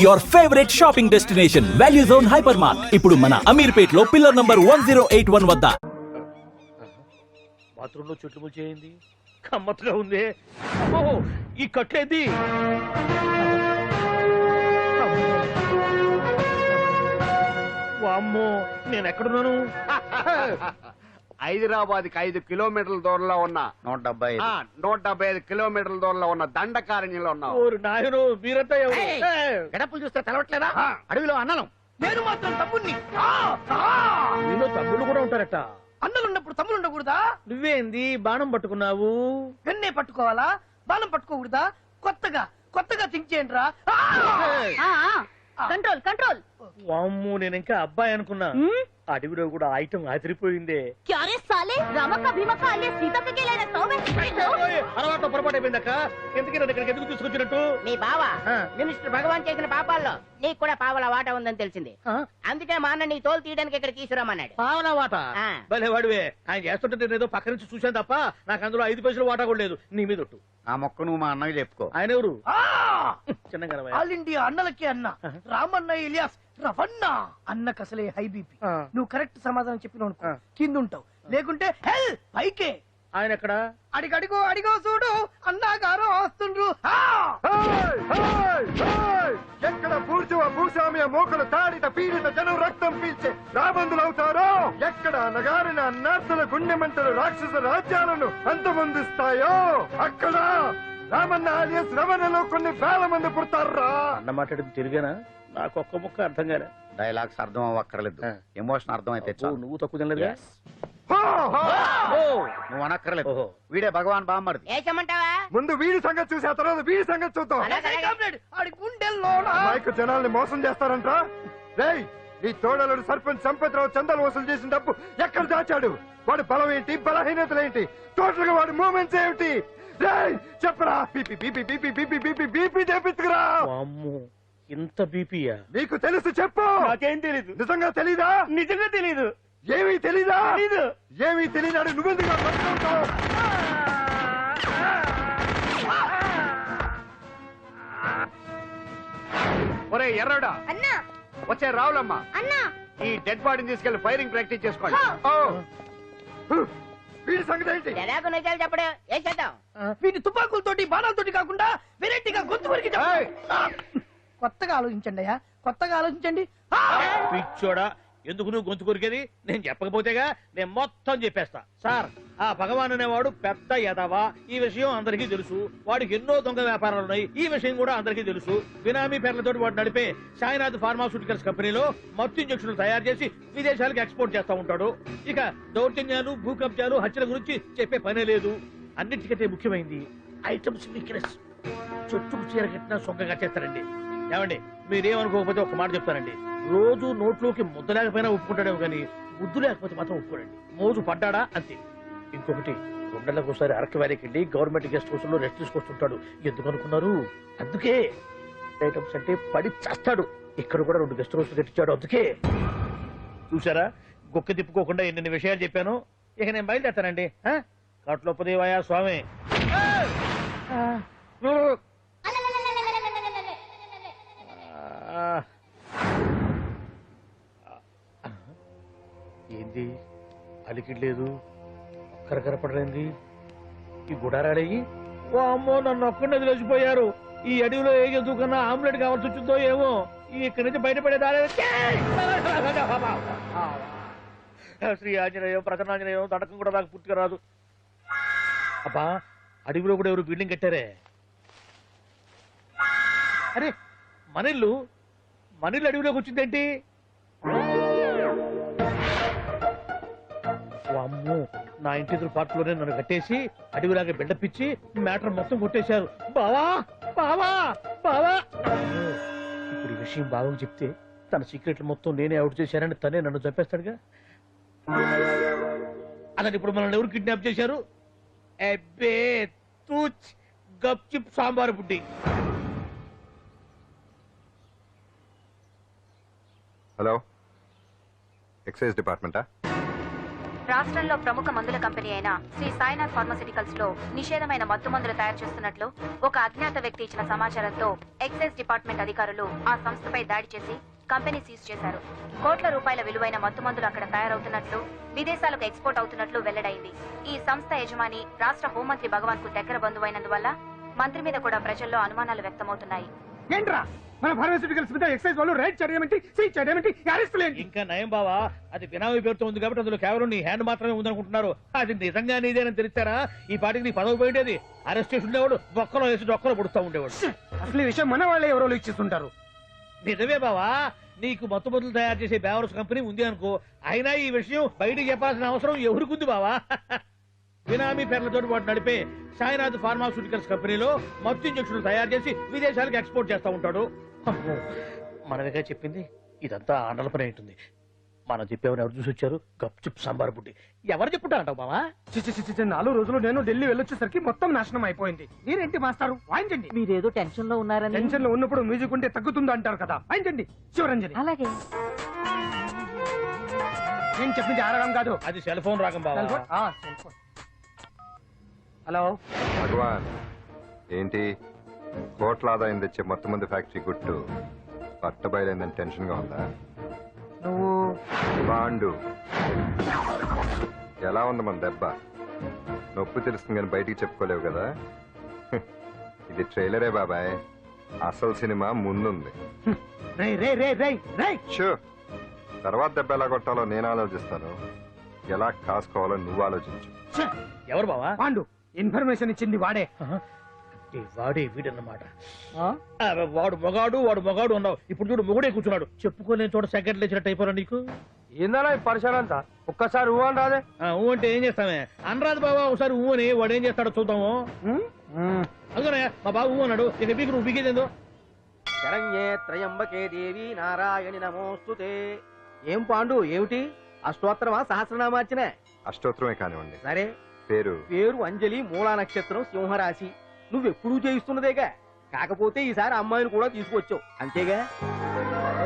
Your favourite shopping destination value zone hyper mart ఇప్పుడు మన అమీర్పేట్ లో పిల్లర్ నంబర్ 1081 వద్ద. బాత్రూమ్ లో చెట్లు ముల్చేయింది, కమ్మత్తుగా ఉంది. ఈ కట్లేది వామ్మో, నేను ఎక్కడున్నాను? హైదరాబాద్ కి 5 కిలోమీటర్ల దూరంలో ఉన్న 175 కిలోమీటర్ల దూరంలో ఉన్న దండకారణ్యంలో ఉన్నావు. ఓరు నాయను, మీరంతా ఎవరు? గడపలు చూస్తే తెలవట్లేదా? అడవిలో అన్నలం. నేను మాత్రం తమ్ముణ్ణి. మీలో తమ్ముళ్ళు కూడా ఉంటారట. అన్నలున్నప్పుడు తమ్ముడు ఉండకూడదా? నువ్వేంది బాణం పట్టుకున్నావు? వెన్నే పట్టుకోవాలా, బాణం పట్టుకోకూడదా? కొత్తగా థింక్ చేయండి రా. Control control. వామ్మో, నేను ఇంకా అబ్బాయి అనుకున్నా. అడవిలో కూడా ఐటమ్ ఆదిరిపోయిందే. క్యారే సాలే రామక్క భీమక్క అనే సీతక్కకి లేన తోవే. అలవాటు పొరపాటు అయిపోయిందక్క. ఎందుకని ఇక్కడికి ఎందుకు తీసుకొచ్చినట్టు? మీ బావ మినిస్టర్ భగవాన్ చేసిన పాపాల్లో నీకు కూడా పావల వాట ఉందని తెలిసింది. అందుకే మా అన్న నీ తోలు తీయడానికి ఇక్కడ తీసుకురామన్నాడు. పావలా వాట? భలే వాడివే. ఆయన చేస్తుంటే నేను ఏదో పక్క నుంచి చూశాను తప్ప నాకు అందులో 5 పైసలు వాటా కూడా లేదు. నీ మీద ఒట్టు. ఆ మొక్క నువ్వు మా అన్నకి చెప్పుకో. ఆయన ఎవరు? చిన్నగా ఆల్ ఇండియా అన్నలకి అన్న రామన్న ఇలియాస్ రవన్న. అన్నకు అసలే హై బీపీ. నువ్వు కరెక్ట్ సమాధానం చెప్పిన కింద ఉంటావు, లేకుంటే హెల్ పైకే. ఆయన ఎక్కడ? అడిగో చూడు, అన్నగారు వస్తుండ్రు. ఎక్కడ పూర్చువ భూస్వామ్య మోకలు తాడిత పీడిత జనం రక్తం పీల్చే రాబందులవుతారో, ఎక్కడ నగారిన నర్సుల గుండె మంటలు రాక్షస రాజ్యాలను అంతమొందిస్తాయో, అక్కడ రామన్న ఆలియస్ రమణలో కొన్ని వేల మంది పుడతారా. అన్న మాట్లాడింది తిరిగేనా? నాకు ఒక్క ముక్క అర్థం కాలే. డైలాగ్స్ అర్థం అవ్వక్కర్లేదు, ఎమోషన్ అర్థం అయితే నువ్వు తక్కువ తినలేదుగా? నువ్వు అనక్కర్లేదు. వీడే భగవాన్ బామ్మర్ది. వేసమంటావా? ముందు వీడి సంగతి చూసి ఆ తర్వాత వీడి సంగతి చూద్దాం. ఆడి గుండెల్లో మైకు జనాల్ని మోసం చేస్తారంట. రేయ్, నీ తోడలుడు సర్పంచ్ సంపత్రావు చందాలు వసూలు చేసిన డబ్బు ఎక్కడ దాచాడు? వాడి బలం ఏంటి, బలహీనతలు ఏంటి, టోటల్ గా వాడి మూమెంట్స్ ఏమిటి? రేయ్ చెప్పరా. BP BP BP BP BP BP చేపించుకురా. ఇంత బీపీయా? నీకు తెలుసు చెప్పు. నాకేం తెలీదు. నిజంగా తెలీదా? నిజంగా తెలీదు. ఏమీ తెలీదా? ఏమీ తెలీదాడు నువ్వెందుకు బతుకుతావు? ఒరే ఎర్రడా, అన్నా వచ్చే రావులమ్మా, అన్నా ఈ డెడ్ బాడీని తీసుకెళ్లి ఫైరింగ్ ప్రాక్టీస్ చేసుకోండి. వీడి సంగతి ఏంటి? ఎలాగో నిజాలు చెప్పడు. ఏం చేద్దాం? వీటి తుపాకులతోటి బాణాలతోటి కాకుండా వెరైటీగా గొంతు వరకు కొత్తగా ఆలోచించండి అయ్యా, కొత్తగా ఆలోచించండి. పిచ్చోడా, ఎందుకు నువ్వు గొంతు కొరికేది? నేను చెప్పకపోతేగా నేను మొత్తం చెప్పేస్తా. సార్, ఆ భగవాన్ అనేవాడు పెద్ద యదవా. ఈ విషయం అందరికీ తెలుసు. వాడికి ఎన్నో దొంగ వ్యాపారాలు ఉన్నాయి. ఈ విషయం కూడా అందరికీ తెలుసు. బినామీ పేర్లతో వాడు నడిపే సాయినాథ్ ఫార్మాస్యూటికల్స్ కంపెనీలో మత్తు ఇంజక్షన్లు తయారు చేసి విదేశాలకు ఎక్స్పోర్ట్ చేస్తా ఉంటాడు. ఇక దౌర్జన్యాలు, భూ కబ్జాలు, హత్యల గురించి చెప్పే పనే లేదు. అన్నిటికంటే ముఖ్యమైనది ఐటమ్స్ వీక్నెస్. చెట్టుకు చీర కట్టినా సొంగగా చేస్తారండి. ఏమండి, మీరేమనుకోకపోతే ఒక మాట చెప్తానండి. రోజు నోట్లోకి ముద్ద లేకపోయినా ఒప్పుకుంటాడేమో కానీ ముద్దు లేకపోతే మాత్రం ఒప్పుకోడండి. మోజు పడ్డాడా అంతే. ఇంకొకటి, 2 నెలలకు ఒకసారి అరకు వ్యాలీకి వెళ్ళి గవర్నమెంట్ గెస్ట్ హౌస్ లో రెస్ట్ తీసుకొస్తుంటాడు. ఎందుకు అనుకున్నారు? అందుకే. ఐటమ్స్ అంటే పడి చేస్తాడు. ఇక్కడ కూడా 2 గెస్ట్ హౌస్ కట్టించాడు. అందుకే. చూసారా, గొక్క తిప్పుకోకుండా ఎన్ని విషయాలు చెప్పాను. ఇక నేను బయలుదేరుతానండి. కట్లోపదేవయా స్వామి. ఏంది అలికిడ్లేదు, కరకరపడలేంది ఈ గుడారాడయ్యి? ఓ అమ్మో, నన్ను ఒక్కడిని వదిలేసిపోయారు. ఈ అడవిలో ఏ జంతువుకన్నా ఆమ్లెట్ కావాల్సి వచ్చిందో ఏమో. ఇక్కడి నుంచి బయటపడేదారే. శ్రీ ఆంజనేయం, ప్రసన్నాంజనేయం, తడకం కూడా నాకు పూర్తిగా రాదు. అబ్బా, అడవిలో కూడా ఎవరు బిల్డింగ్ కట్టారే? అరే, మనిల్లు అడవిలోకి వచ్చిందేంటి? అమ్మో, నా ఇంటి ఎదురు పార్ట్లోనే నన్ను కట్టేసి అడవిలాగా బిల్డపిచ్చి మ్యాటర్ మొత్తం కొట్టేశారు. బావా బావా బావా. ఇప్పుడు ఈ విషయం బావకు చెప్తే తన సీక్రెట్లు మొత్తం నేనే అవుట్ చేశానని తనే నన్ను చంపేస్తాడుగా. అలాగే ఇప్పుడు మనల్ని ఎవరు కిడ్నాప్ చేశారు? అబ్బే తూచ్, గప్చిప్ సాంబార్ బుడ్డి. హలో, ఎక్సైజ్ డిపార్ట్మెంటా? రాష్ట్రంలో ప్రముఖ మందుల కంపెనీ అయిన శ్రీ సాయినాథ్ ఫార్మాస్యూటికల్స్ లో నిషేధమైన మత్తు మందులు తయారు చేస్తున్నట్లు ఒక అజ్ఞాత వ్యక్తి ఇచ్చిన సమాచారంతో ఎక్సైజ్ డిపార్ట్మెంట్ అధికారులు ఆ సంస్థపై దాడి చేసి కంపెనీ సీజ్ చేశారు. కోట్ల రూపాయల విలువైన మత్తు మందులు అక్కడ తయారవుతున్నట్లు, విదేశాలకు ఎక్స్పోర్ట్ అవుతున్నట్లు వెల్లడైంది. ఈ సంస్థ యజమాని రాష్ట్ర హోంమంత్రి భగవాన్ కు దగ్గర బంధువైనందువల్ల మంత్రి మీద కూడా ప్రజల్లో అనుమానాలు వ్యక్తమవుతున్నాయి. ఏంట్రా మన ఫార్మాస్యూటికల్స్ మీద ఎక్సైజ్ వాళ్ళు రైడ్ చేయడమేంటి, సీజ్ చేయడమేంటి, అరెస్ట్ లేంటి? ఇంకా నయం బావా, అది బినామీ పేరుతో ఉంది కాబట్టి అందులో కేవలం నీ హ్యాండ్ మాత్రమే ఉందనుకుంటున్నారు. అది నిజంగా నీదేనని తెలిసారా ఈ పాటికి నీ పదవి పోయేది. అరెస్ట్ చేసి ఉండేవాడు, బొక్కలో వేసి డొక్కలో పుడుతూ ఉండేవాడు. అసలు ఈ విషయం మన వాళ్ళే ఎవరో ఇచ్చేస్తుంటారు. నిజమే బావా, నీకు మత్తు మందులు తయారు చేసే బేవర్స్ కంపెనీ ఉంది అనుకో, అయినా ఈ విషయం బయటికి చెప్పాల్సిన అవసరం ఎవరికుంది బావా? బినామీ పేర్లతో వాడు నడిపే సాయినాథ్ ఫార్మాస్యూటికల్స్ కంపెనీలో మత్తు ఇంజక్షన్లు తయారు చేసి విదేశాలకు ఎక్స్పోర్ట్ చేస్తూ ఉంటాడు. అమ్మో, మనమేగా చెప్పింది, ఇదంతా ఆండల పని ఉంటుంది. మనం చెప్పేవని ఎవరు చూసి వచ్చారు? గప్చుప్ సాంబార్ బుడ్డి. ఎవరు చెప్పుంటారంటావు బావా? 4 రోజులు నేను ఢిల్లీ వెళ్ళొచ్చేసరికి మొత్తం నాశనం అయిపోయింది. మీరేంటి మాస్టారు, వాయించండి. మీరేదో టెన్షన్ లో ఉన్నారని. టెన్షన్ లో ఉన్నప్పుడు మ్యూజిక్ ఉంటే తగ్గుతుందా అంటారు కదా, వాయించండి. శివరంజని, అలాగే. నేను చెప్పింది ఆరగం కాదు. అది సెల్ ఫోన్ రాగం బావా. హలో భగవాన్, ఏంటి కోట్ల ఆదాయం తెచ్చే మొత్తం మంది ఫ్యాక్టరీ గుట్టు పట్టబయలైందని టెన్షన్ గా ఉందా? నువ్వు బాండు ఎలా ఉంది మన దెబ్బ? నొప్పి తెలుస్తుంది కానీ బయటికి చెప్పుకోలేవు కదా. ఇది ట్రైలరే బాబాయ్, అసలు సినిమా ముందుంది. రే రే రే రే రే షూ, తర్వాత దెబ్బ ఎలా కొట్టాలో నేను ఆలోచిస్తాను, ఎలా కాసుకోవాలో నువ్వు ఆలోచించు. ఎవరు బావా? పాండు, ఇన్ఫర్మేషన్ ఇచ్చింది వాడే. వాడే వీడన్నమాట. వాడు మొగాడు అన్నావు, ఇప్పుడు చూడు మొగుడే కూర్చున్నాడు. చెప్పుకోలేని చోట సెకండ్ లేచినట్టు అయిపోరా నీకు. ఏందన్నా ఈ పరిసరం అంతా? ఒక్కసారి ఊ అని రాదే. ఊ అంటే ఏం చేస్తామే? అనరాదు బాబా, ఒకసారి ఊ అని. వాడు ఏం చేస్తాడో చూద్దాము. అందుకనే మా బాబు ఊ అన్నాడు, ఇక బీకి నువ్వు బీకేదేందో. శరణ్యే త్రయంబకే దేవి నారాయణి నమోస్తుతే. ఏం పాండు, ఏమిటి అష్టోత్తరమా సహస్రనామార్చన? అష్టోత్తరమే కానివ్వండి. సరే, పేరు పేరు అంజలి, మూలా నక్షత్రం, సింహరాశి. నువ్వెప్పుడూ చేయిస్తున్నదేగా, కాకపోతే ఈసారి అమ్మాయిని కూడా తీసుకొచ్చావు అంతేగా.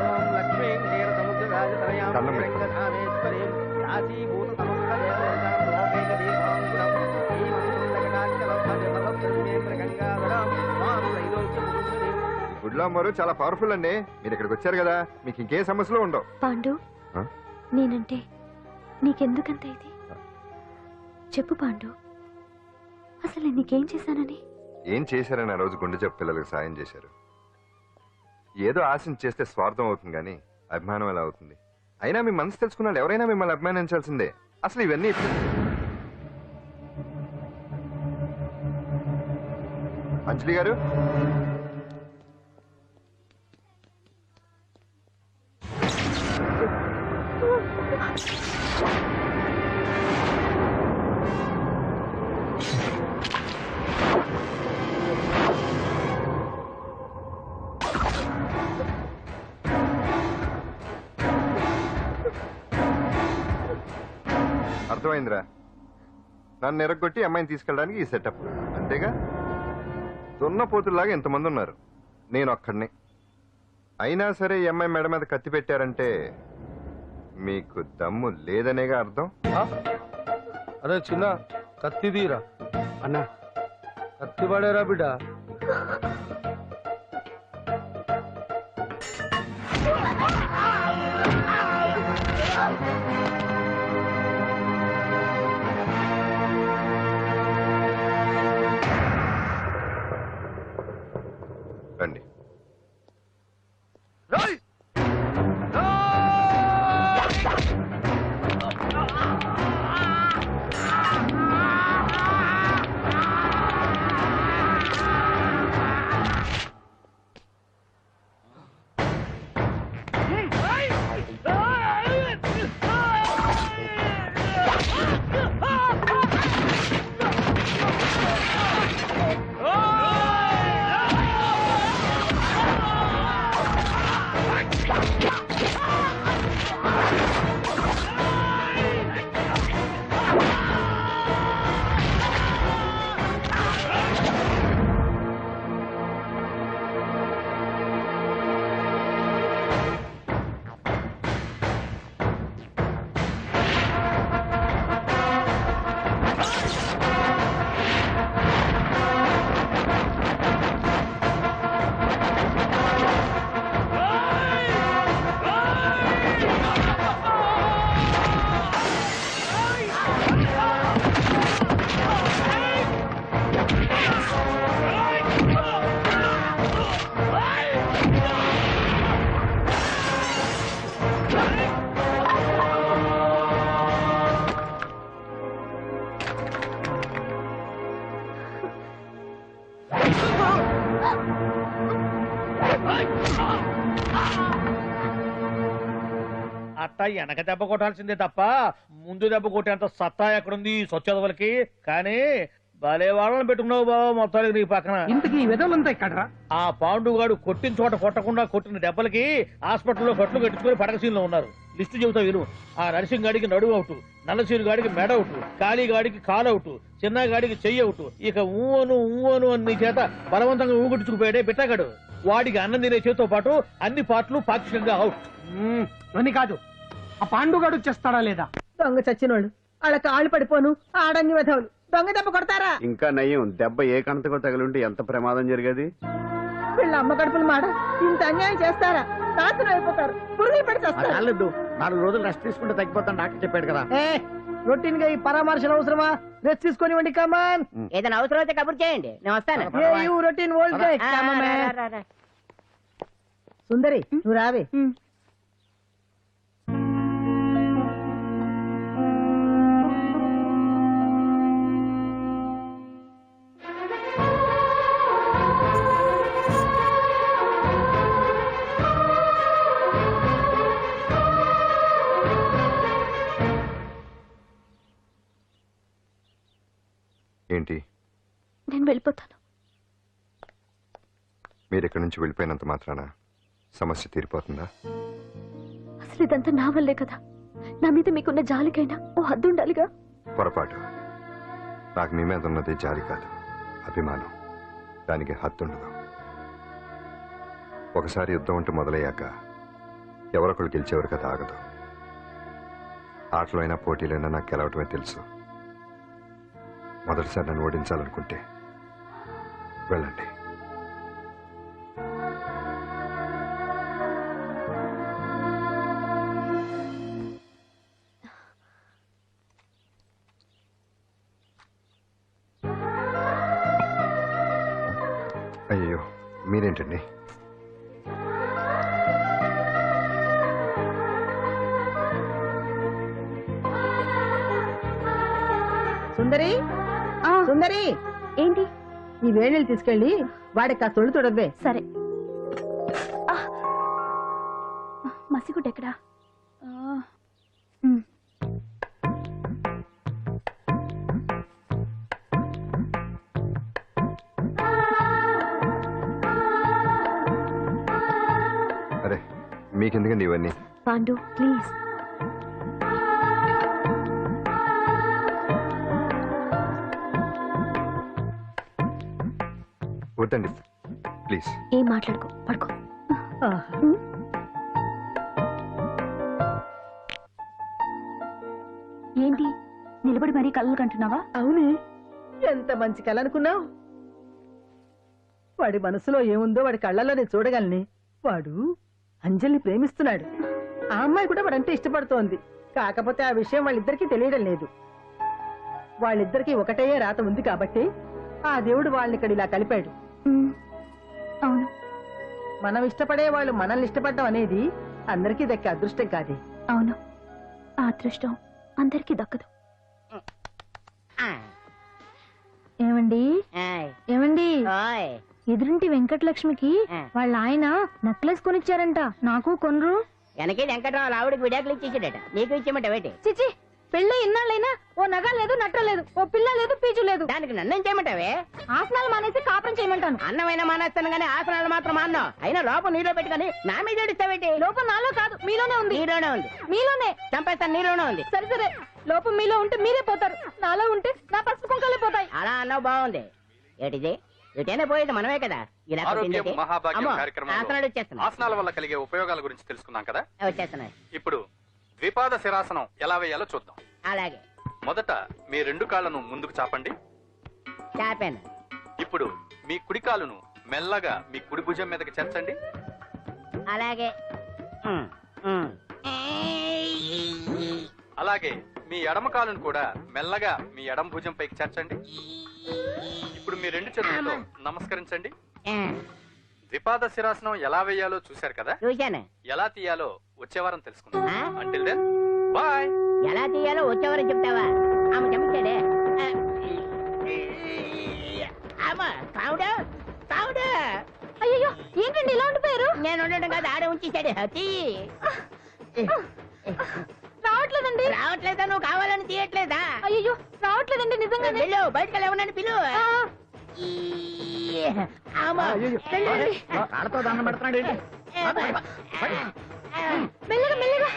ఓం లక్ష్మీ క్షీర సముద్ర రాజతనయాం దండం పెట్టు. రంగధామేశ్వరీం రాశీభూత సమస్త దేవతాం లోకైక దీపాంకురం శ్రీమంతులకటాక్షలబ్ధజలబ్ధేంద్ర గంగాధరం మాం త్రైలోక్యముకుంజరీం. ఈ గుడ్లో అమ్మరు చాలా పవర్ఫుల్ అండి. మీరు ఇక్కడికి వచ్చారు కదా, మీకు ఇంకే సమస్యలు ఉండవు. పాండు, ఆ? నేనంటే నీకెందుకంత ఇది? చెప్పు పాండు, అసలు నీకేం చేశానని? ఏం చేశారని ఆ రోజు గుండె జబ్బు పిల్లలకు సాయం చేశారు. ఏదో ఆశించి చేస్తే స్వార్థం అవుతుంది కానీ అభిమానం ఎలా అవుతుంది? అయినా మీ మనసు తెలుసుకున్నాడు ఎవరైనా మిమ్మల్ని అభిమానించాల్సిందే. అసలు ఇవన్నీ అంజలి గారు, అర్థమైందిరా. నన్ను ఎరగొట్టి అమ్మాయిని తీసుకెళ్ళడానికి ఈ సెటప్ అంతేగా. దున్నపోతుల్లాగా ఎంతమంది ఉన్నారు, నేను ఒక్కడిని. అయినా సరే ఈ అమ్మాయి మెడ మీద కత్తి పెట్టారంటే మీకు దమ్ము లేదనేగా అర్థం. అరే చిన్న కత్తి తీరా అన్నా, కత్తి పడేరా బిడ్డ. రండి. అట్ట వెనక దెబ్బ కొట్టాల్సిందే తప్ప ముందు దెబ్బ కొట్టేంత సత్తా ఎక్కడుంది సొచ్చదవలకి. కానీ భలే వాళ్ళని పెట్టుకున్నావు బాబా మొత్తానికి నీ పక్కన. ఇంతకీ ఈ విధంగా ఇక్కడ ఆ పాండుగాడు కొట్టిన చోట కొట్టకుండా కొట్టిన దెబ్బలకి హాస్పిటల్లో కట్లు కట్టించుకుని పడక సీన్లో ఉన్నారు. లిస్టు చెబుతా విను. ఆ నరసింగ్ గాడికి నడువు అవుట్, నల్లసీరు గాడికి మెడ అవుట్, కాళీ గాడికి కాలు అవుట్, చిన్న గాడికి చెయ్యి అవుట్. ఇక ఊవను అని నీ చేత బలవంతంగా ఊగుట్టుకుపోయాడే బిట్టగాడు. వాడికి అన్నం తినే చేతితో పాటు అన్ని పాటలు పాక్షికంగా అవుట్. అని కాదు, ఆ పాండుగాడు చేస్తాడా లేదా? దొంగ చచ్చినోళ్ళు వాళ్ళ కాళ్ళు పడిపోను ఆడన్ని విధవులు దొంగ దెబ్బ కొడతారా? ఇంకా నయ్యం, దెబ్బ ఏ కంతకో తగిలింటే ఎంత ప్రమాదం జరిగేది. వీళ్ళ అమ్మ కడుపులు మాట ఇంత అన్యాయం చేస్తారా? నాశనం అయిపోతారు, పురుగులు పడి చేస్తారు. 4 రోజులు రెస్ట్ తీసుకుంటే తగ్గిపోతాను డాక్టర్ చెప్పాడు కదా. రొటీన్ గా ఈ పరామర్శలు అవసరమా? రెస్ట్ తీసుకొని కమాన్. ఏదైనా అవసరం అయితే కబుర్ చేయండి, నేను వస్తాను. Routine old guy. సుందరి నువ్వు రావే. ఏంటి నేను వెళ్ళిపోతాను. మీరు ఇక్కడి నుంచి వెళ్ళిపోయినంత మాత్రాన సమస్య తీరిపోతుందా? అసలు ఇదంతా నా వల్లే కదా. నా మీద మీకున్న జాలికైనా ఓ హద్దు ఉండాలిగా. పొరపాటు. నాకు మీ మీద ఉన్నది జాలి కాదు, అభిమానం. దానికి హద్దుండదు. ఒకసారి యుద్ధం అంటూ మొదలయ్యాక ఎవరొకరు గెలిచేవారు కదా ఆగదు. ఆటలో అయినా పోటీలైనా నాకు గెలవటమే తెలుసు. మొదటిసారి నన్ను ఓడించాలనుకుంటే వెళ్ళండి. అయ్యో మీరేంటండి? సుందరి సుందరి, ఏంటి? ఈ వేణీలు తీసుకెళ్ళి వాడికి ఆ తొలి తొడవే. సరే. మసిగుడ్డ ఎక్కడా? అరే మీకెందుకండి ఇవన్నీ? పాండు ప్లీజ్. వద్దండి ప్లీజ్. ఏం మాట్లాడుకో, పడుకో. ఏంటి నిలబడి మరీ కళ్ళు కంటున్నావా? అవునే, ఎంత మంచి కళ అనుకున్నావు. వాడి మనసులో ఏముందో వాడి కళ్ళల్లో నేను చూడగలని. వాడు అంజలిని ప్రేమిస్తున్నాడు. ఆ అమ్మాయి కూడా వాడంటే ఇష్టపడుతోంది. కాకపోతే ఆ విషయం వాళ్ళిద్దరికీ తెలియడం లేదు. వాళ్ళిద్దరికీ ఒకటే రాత ఉంది కాబట్టి ఆ దేవుడు వాళ్ళని ఇక్కడ ఇలా కలిపాడు. అవును, మనం ఇష్టపడే వాళ్ళు మనల్ని ఇష్టపడడం అనేది అందరికీ దక్కే అదృష్టం కాదే. అవును, ఆ అదృష్టం అందరికీ దక్కదు. ఏమండి ఏమండి, ఎదురింటి వెంకటలక్ష్మికి వాళ్ళ ఆయన నెక్లెస్ కొనిచ్చారంట. నాకు కొనరు. వెనకే వెంకటరావు ఆవిడకి విడాకులు ఇచ్చేసాడట, నీకు ఇచ్చేమంట వేటి? చిచి, పెళ్ళి ఇన్నాళ్ళైనా ఓ నగ లేదు, నట్ట లేదు, ఓ పిల్ల లేదు, పీచు లేదు. దానికి నన్నేం చేయమంటావే? ఆసనాలు మానేసి కాపురం చేయమంటాను. అన్నమైన మానేస్తాను గానీ ఆసనాలు మాత్రం అన్నా. అయినా లోపం నీలో పెట్టుకుని నా మీద ఏడుస్తావేటి? లోపం నాలో కాదు, మీలోనే ఉంది. నీలోనే ఉంది. మీలోనే చంపేస్తాను, నీలోనే ఉంది. సరే సరే, లోపం మీలో ఉంటే మీరే పోతారు, నాలో ఉంటే నా పసుపు కుంకాలే పోతాయి. అలా అన్నావు, బాగుంది. ఏటిది? ఎటైనా పోయేది మనమే కదా. ఇలా ఆరోగ్యం మహాభాగ్యం కార్యక్రమంలో ఆసనాలు వచ్చేస్తున్నాయి. ఆసనాల వల్ల కలిగే ఉపయోగాల గురించి తెలుసుకున్నాం కదా. వచ్చేస్తున్నాయి. ఇప్పుడు ద్విపాద శిరాసనం ఎలా వేయాలో చూద్దాం. అలాగే మొదట మీ 2 కాళ్ళను ముందుకు చాపండి. చాపాను. ఇప్పుడు మీ కుడి కాలును మెల్లగా మీ కుడి భుజం మీదకి చేర్చండి. అలాగే అలాగే మీ ఎడమ కాలును కూడా మెల్లగా మీ ఎడమ భుజం పైకి చేర్చండి. ఇప్పుడు మీ 2 చేతులతో నమస్కరించండి. ద్విపాద శిరాసనం ఎలా వేయాలో చూశారు కదా. చూశాను. ఎలా తీయాలో వచ్చే వారం తెలుసుకుందాం. Until then bye. ఎలా తీయాలో వచ్చేవారని చెప్తావా? ఆమె చెప్తాడే. అయ్యో, ఏం అదేంటండి ఇలా ఉండిపోయారు? నేను ఉండడం కాదు, ఆడే ఉంచేసాడు. రావట్లేదండి. రావట్లేదా? నువ్వు కావాలని తీయట్లేదా? అయ్యో రావట్లేదండి నిజంగా. వెళ్ళు, బయటకు వెళ్ళవనని పిలు. కాళ్ళతో దండం పెడుతున్నాడు ఏంటి? మెల్లగా మెల్లగా.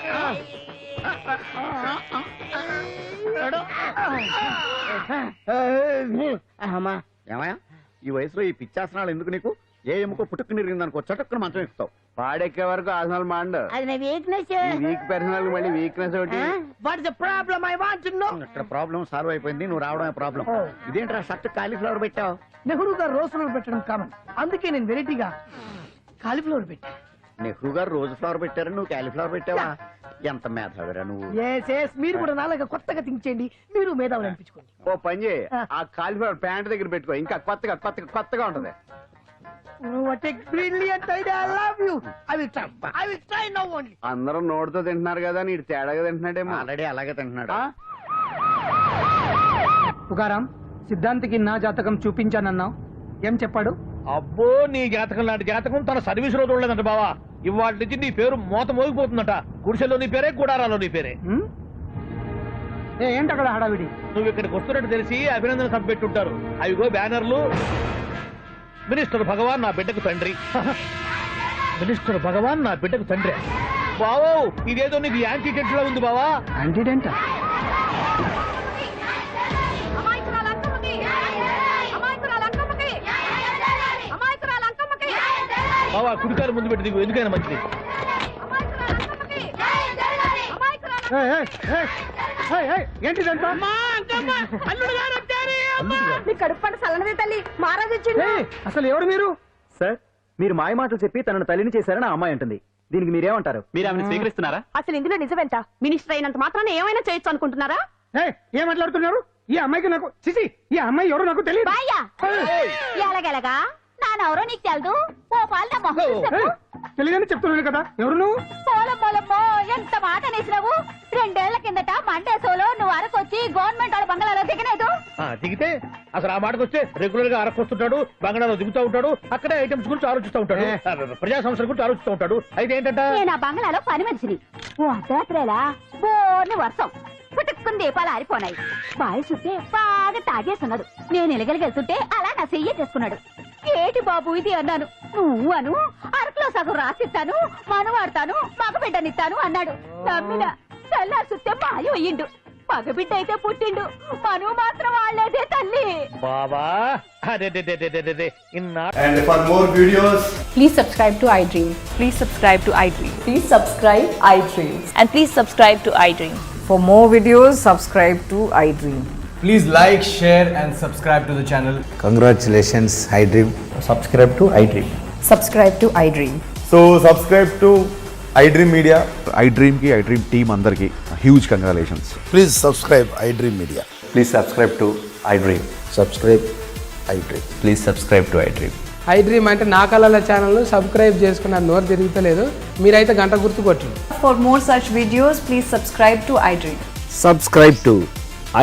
అమ్మా ఏమయ్యా, ఈ వయసులో ఈ పిచ్చాసనాలు ఎందుకు నీకు? ఏ ఎముకో పుట్టుకు నిరిగిందనుకో చటుక్కున మంచం ఎక్కుతావు. పాడెక్కే వరకు ఆసనాలు మాండు. అది నా వీక్నెస్. వీక్ పర్సనల్ మళ్ళీ వీక్నెస్ ఒకటి. What is the problem? I want to know. ఇక్కడ ప్రాబ్లం సాల్వ్ అయిపోయింది, నువ్వు రావడమే ప్రాబ్లం. ఇదేంట్రా షర్ట్ కాలీఫ్లవర్ పెట్టావు? నెహ్రూ గారు రోజ్ ఫ్లవర్ పెట్టడం కామన్, అందుకే నేను వెరైటీగా కాలీఫ్లవర్ పెట్టా. నెహ్రూ గారు రోజు ఫ్లవర్ పెట్టారు, నువ్వు కాలీఫ్లవర్ పెట్టావా? ఎంత మేధావిరా నువ్వు. మీరు కూడా నాలాగా కొత్తగా థింక్ చేయండి, మీరు మేధావులు అనిపించుకోండి. ఓ పని చేయి, ఆ కాలిఫ్లవర్ ప్యాంట్ దగ్గర పెట్టుకో, ఇంకా కొత్తగా ఉంటది. What a brilliant idea! I love you. I will try now only. అందరూ నోటితో తింటున్నారు కదా, నీడు తేడాగా తింటున్నాడేమో. ఆల్రెడీ అలాగే తింటున్నాడు. పుకారం, సిద్ధాంతికి నా జాతకం చూపించానన్నావు, ఏం చెప్పాడు? అబ్బో, నీ జాతకం లాంటి జాతకం తన సర్వీస్ లో చూడలేదంట బావా. ఇవాళ నుంచి నీ పేరు మోత మోగిపోతుందట. గుడిసెలో నీ పేరే, గుడారాలో నీ పేరే. ఏంటి అక్కడ హడావిడి? నువ్వు ఇక్కడికి వస్తున్నట్టు తెలిసి అభినందన సభ పెట్టుంటారు. అవిగో బ్యానర్లు. మినిస్టర్ భగవాన్ నా బిడ్డకు తండ్రి. మినిస్టర్ భగవాన్ నా బిడ్డకు తండ్రి. బావో, ఇదేదో నీకు యాంటీటెంట్ లా ఉంది బావా. యాంటీడెంట్? బావా, కుడికారు ముందు పెట్టి దిగు, ఎందుకైనా మంచిది. ఏంటిదంతా? మీ కడుపు పంట సల్లనదే తల్లి, మహారాజు వచ్చిండు. అసలు ఎవరు మీరు? సార్, మీరు మాయ మాటలు చెప్పి తనను తల్లిని చేశారని ఆ అమ్మాయి అంటుంది. దీనికి మీరేమంటారు? మీరు ఆమెను స్వీకరిస్తున్నారా? అసలు ఇందులో నిజమేంట? మినిస్టర్ అయినంత మాత్రాన్ని ఏమైనా చేయొచ్చు అనుకుంటున్నారా? ఏం మాట్లాడుతున్నారు? ఈ అమ్మాయికి నాకు చిచి, ఈ అమ్మాయి ఎవరో నాకు తెలియదు. బాయ్యా, ఎలాగెలగా నానెవరో నీకు తెలదు. ఓ పాలు నా మొహం చూసి చెప్పు. తెలియదని చెప్తున్నాను కదా, ఎవరు నువ్వు? పోలమ్మో, ఎంత మాట అనేసినావు. 2 ఏళ్ల కిందట మండేసోలో నువ్వు అరకొచ్చి గవర్నమెంట్ వాళ్ళ బంగాళాలో దిగలేదు. దిగితే అసలు ఆ మాటకు వస్తే రెగ్యులర్ గా అరకొస్తుంటాడు, బంగాళాలో దిగుతూ ఉంటాడు, అక్కడే ఐటమ్స్ గురించి ఆలోచిస్తూ ఉంటాడు, ప్రజా సంస్థల గురించి ఆలోచిస్తూ ఉంటాడు. అయితే ఏంటంటే నేను ఆ బంగాళాలో పని మనిషిని. ఓ అర్ధరాత్రేలా బోర్ని వర్షం పుట్టుకుని దీపాలు ఆరిపోనాయి. బావి చూస్తే బాగా తాగేస్తున్నాడు. నేను ఎలగలిగెళ్తుంటే అలా నా చెయ్యి చేసుకున్నాడు. ఏటి బాబు ఇది అన్నాను. నువ్వు అను, అరకులో సగం రాసిస్తాను, మనవాడతాను, మగబిడ్డనిస్తాను అన్నాడు. నమ్మిన తెల్లారి చూస్తే మాయం అయ్యిండు. మగబిడ్డ అయితే పుట్టిండు, మనువు మాత్రం వాళ్ళేదే తల్లి. బాబా, And for more videos, please subscribe to iDream. Please subscribe to iDream. Please subscribe iDream. And please subscribe to iDream. For more videos, subscribe to iDream. please like, share and subscribe to the channel. Congratulations, iDream. Subscribe to iDream. Subscribe to iDream. So subscribe to iDream Media. iDream ki iDream team andarki huge congratulations. Please subscribe iDream Media. Please subscribe to iDream. Subscribe iDream. Please subscribe to iDream. iDream అంటే నా కళల channel subscribe చేసుకున్న నోరు తిరుగుతలేదు. మీరైతే గంట గుర్తు కొట్టండి. For more such videos, please subscribe to iDream. Subscribe to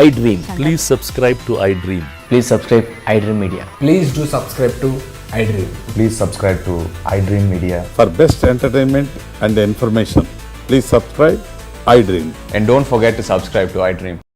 iDream. Please subscribe to iDream. Please subscribe iDream Media. Please do subscribe to iDream. Please subscribe to iDream Media. For best entertainment and information, please subscribe iDream. And don't forget to subscribe to iDream.